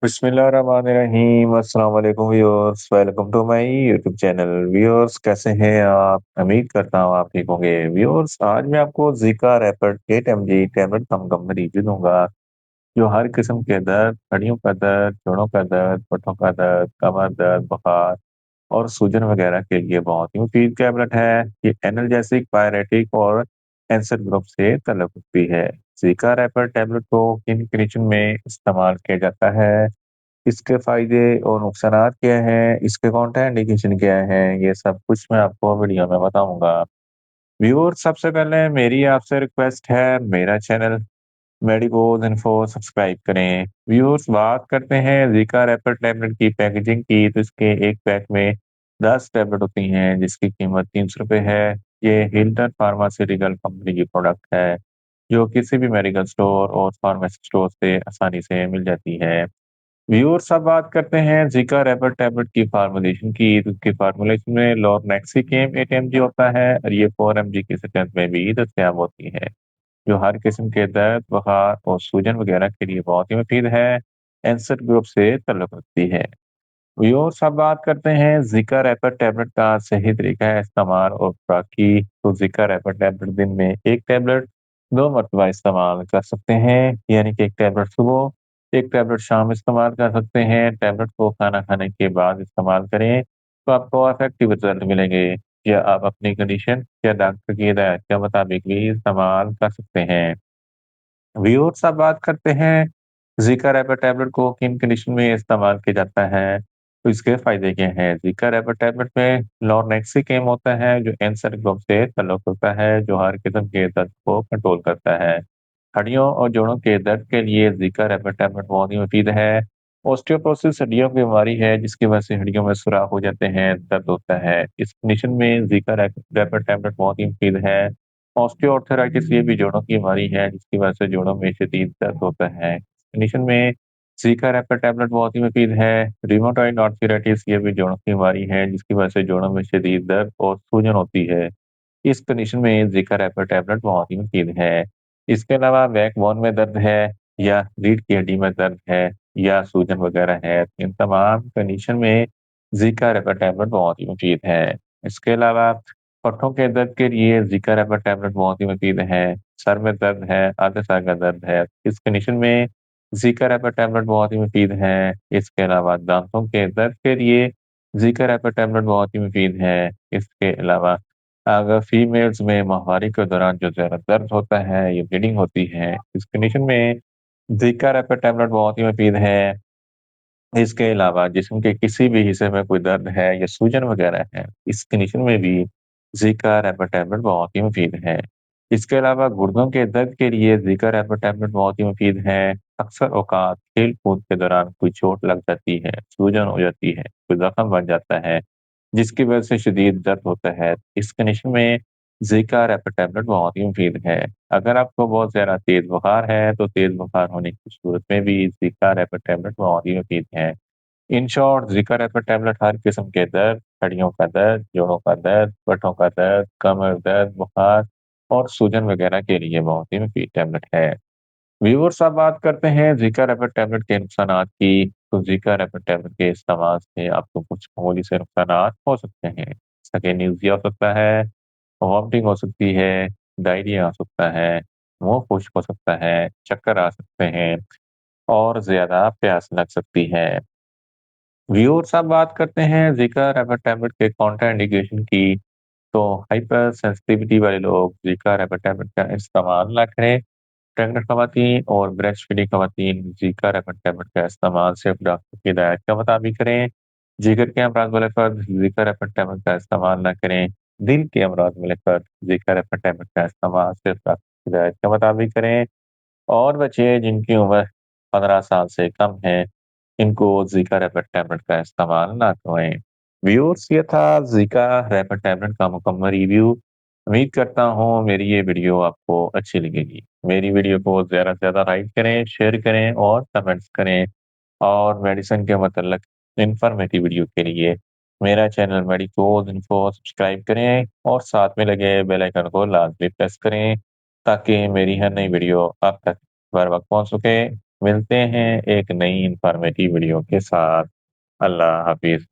बिस्मिल्लाहिर्रहमानिर्रहीम अस्सलाम वालेकुम viewers, welcome to my YouTube channel. Viewers, कैसे हैं आप? उम्मीद करता हूँ आप ठीक होंगे। व्यूअर्स, आज मैं आपको ज़िका रैपिड 8 mg टैबलेट का मुकम्मल रिव्यू दूंगा, जो हर किस्म के दर्द, हड्डियों का दर्द, जोड़ों का दर्द, पट्टों का दर्द, कमर दर्द, बुखार और सूजन वगैरह के लिए बहुत ही मुफीद टैबलेट है। ये एनाल्जेसिक, पायरेटिक और कैंसर ग्रुप से तल्लुक़ रखती है। ज़िका रैपिड टैबलेट को किन कंडीशन में इस्तेमाल किया जाता है, इसके फ़ायदे और नुकसानात क्या हैं, इसके कॉन्ट्राइंडिकेशन क्या हैं, ये सब कुछ मैं आपको वीडियो में बताऊँगा। व्यूअर्स, सबसे पहले मेरी आपसे रिक्वेस्ट है, मेरा चैनल मेडिकोज़ इन्फो सब्सक्राइब करें। व्यूअर्स, बात करते हैं ज़िका रैपिड टैबलेट की पैकेजिंग की, तो इसके एक पैक में 10 टैबलेट होती हैं, जिसकी कीमत ₹300 है। ये हिल्टन फार्मास्यूटिकल कंपनी की प्रोडक्ट है, जो किसी भी मेडिकल स्टोर और फार्मेसी स्टोर से आसानी से मिल जाती है। व्यूअर्स, अब बात करते हैं ज़िका रैपिड टैबलेट की फार्मूलेशन की। तो इसकी फार्मूलेशन में लोरनेक्सिकेम 8 mg होता है और ये 4 mg की स्ट्रेंथ में भी दस्तयाब होती है, जो हर किस्म के दर्द, बुखार और सूजन वगैरह के लिए बहुत ही मुफीद है। कैंसर ग्रुप से ताल्लुक़ रखती है। व्यूअर्स, अब बात करते हैं ज़िका रैपिड टैबलेट का सही तरीका है इस्तेमाल और खुराक की। तो ज़िका रैपिड टैबलेट दिन में 1 टैबलेट 2 मरतबा इस्तेमाल कर सकते हैं, यानी कि 1 टैबलेट सुबह, 1 टैबलेट शाम इस्तेमाल कर सकते हैं। टैबलेट को खाना खाने के बाद इस्तेमाल करें, तो आपको इफेक्टिव रिजल्ट मिलेंगे। या आप अपनी कंडीशन या डॉक्टर की हिदायत के मुताबिक भी इस्तेमाल कर सकते हैं। व्यूअर्स, अब बात करते हैं ज़िका रैपिड टैबलेट को किन कंडीशन में इस्तेमाल किया जाता है, तो इसके फ़ायदे क्या हैं? ज़िका रैपिड टैबलेट में लोरनेक्सिकेम होता है, जो कैंसर ग्रुप से ताल्लुक़ रखता है, जो हर किस्म के दर्द को कंट्रोल करता है। हड्डियों और जोड़ों के दर्द के लिए ज़िका रैपिड टैबलेट बहुत ही मुफीद है। ऑस्टियोपोरोसिस हड्डियों की बीमारी है, जिसकी वजह से हड्डियों में सुराख हो जाते हैं, दर्द होता है। इस कंडीशन में ज़िका रैपिड टैबलेट बहुत ही मुफीद है। ऑस्टियोआर्थराइटिस, ये भी जोड़ों की बीमारी है, जिसकी वजह से जोड़ों में शदीद दर्द होता है। कंडीशन में ज़िका रैपिड टैबलेट बहुत ही मुफीद है। रूमेटॉइड आर्थराइटिस, ये भी जोड़ों की बीमारी है, जिसकी वजह से जोड़ों में शदीद दर्द और सूजन होती है। इस कंडीशन में ज़िका रैपिड टैबलेट बहुत ही मुफीद है। इसके अलावा बैकबोन में दर्द है, या रीढ़ की हड्डी में दर्द है, या सूजन वगैरह है, इन तमाम कंडीशन में ज़िका रैपिड टैबलेट बहुत ही मुफीद है। इसके अलावा पट्टों के दर्द के लिए ज़िका रैपिड टैबलेट बहुत ही मुफीद है। सर में दर्द है, आधे सर का दर्द है, इस कंडीशन में ज़िका रैपिड टैबलेट बहुत ही मुफीद है। इसके अलावा दाँतों के दर्द के लिए ज़िका रैपिड टैबलेट बहुत ही मुफीद है। इसके अलावा अगर फीमेल्स में माहवारी के दौरान जो ज़्यादा दर्द होता है या ब्लीडिंग होती है, इस कंडीशन में ज़िका रैपिड टैबलेट बहुत ही मुफीद है। इसके अलावा जिस्म के किसी भी हिस्से में कोई दर्द है या सूजन वगैरह है, इस कंडीशन में भी ज़िका रैपिड टैबलेट बहुत ही मुफीद है। इसके अलावा गुर्दों के दर्द के लिए ज़िका रैपिड टैबलेट बहुत ही मुफीद है। अक्सर औक़ात खेल-कूद के दौरान कोई चोट लग जाती है, सूजन हो जाती है, कोई ज़ख्म बन जाता है, जिसकी वजह से शदीद दर्द होता है। इस कंडीशन में ज़िका रैपिड टैबलेट बहुत ही मुफीद है। अगर आपको बहुत ज़्यादा तेज़ बुखार है, तो तेज़ बुखार होने की सूरत में भी ज़िका रैपिड टैबलेट बहुत ही मुफीद है। In short, Zika rapid tablet हर किस्म के दर्द, हड्डियों का दर्द, जोड़ों का दर्द, पट्टों का दर्द, कमर दर्द, बुखार और सूजन वगैरह के लिए बहुत ही मुफीद टैबलेट है। व्यूअर्स, अब बात करते हैं ज़िका रैपिड टैबलेट के नुकसानात की। तो ज़िका रैपिड टैबलेट के इस्तेमाल से आपको कुछ मामूली से नुकसानात हो सकते हैं, जैसा कि न्यूज़िया हो सकता है, वॉमिटिंग हो सकती है, डायरिया हो सकता है, मुँह खुश्क हो सकता है, चक्कर आ सकते हैं और ज़्यादा प्यास लग सकती है। व्यूअर्स, अब बात करते हैं ज़िका रैपिड टैबलेट के कॉन्ट्राइंडिकेशन की। तो हाइपर सेंसिटिविटी वाले लोग ज़िका रैपिड टैबलेट का इस्तेमाल ना करें। प्रेग्नेंट खवातीन और ब्रेस्ट फीडिंग खवातीन ज़िका रैपिड टैबलेट का इस्तेमाल सिर्फ डॉक्टर की हिदायत के मुताबिक करें। जिगर के अमराज वाले फ़र्द ज़िका रैपिड टैबलेट का इस्तेमाल ना करें। दिल के अमराज वाले फ़र्द ज़िका रैपिड टैबलेट का इस्तेमाल सिर्फ डॉक्टर की हिदायत के मुताबिक करें। और बच्चे जिनकी उम्र 15 साल से कम है, इनको ज़िका रैपिड टैबलेट का इस्तेमाल ना करें। व्यूअर्स, ये था ज़िका रैपिड टैबलेट का मुकम्मल रिव्यू। उम्मीद करता हूँ मेरी ये वीडियो आपको अच्छी लगेगी। मेरी वीडियो को ज़्यादा से ज़्यादा लाइक करें, शेयर करें और कमेंट्स करें। और मेडिसिन के मतलब इन्फॉर्मेटिव वीडियो के लिए मेरा चैनल मेडिकोज़ इन्फो सब्सक्राइब करें और साथ में लगे बेल आइकन को लाज़मी प्रेस करें, ताकि मेरी हर नई वीडियो आप तक बर वक़्त पहुँच सके। मिलते हैं एक नई इन्फॉर्मेटिव वीडियो के साथ। अल्लाह हाफिज।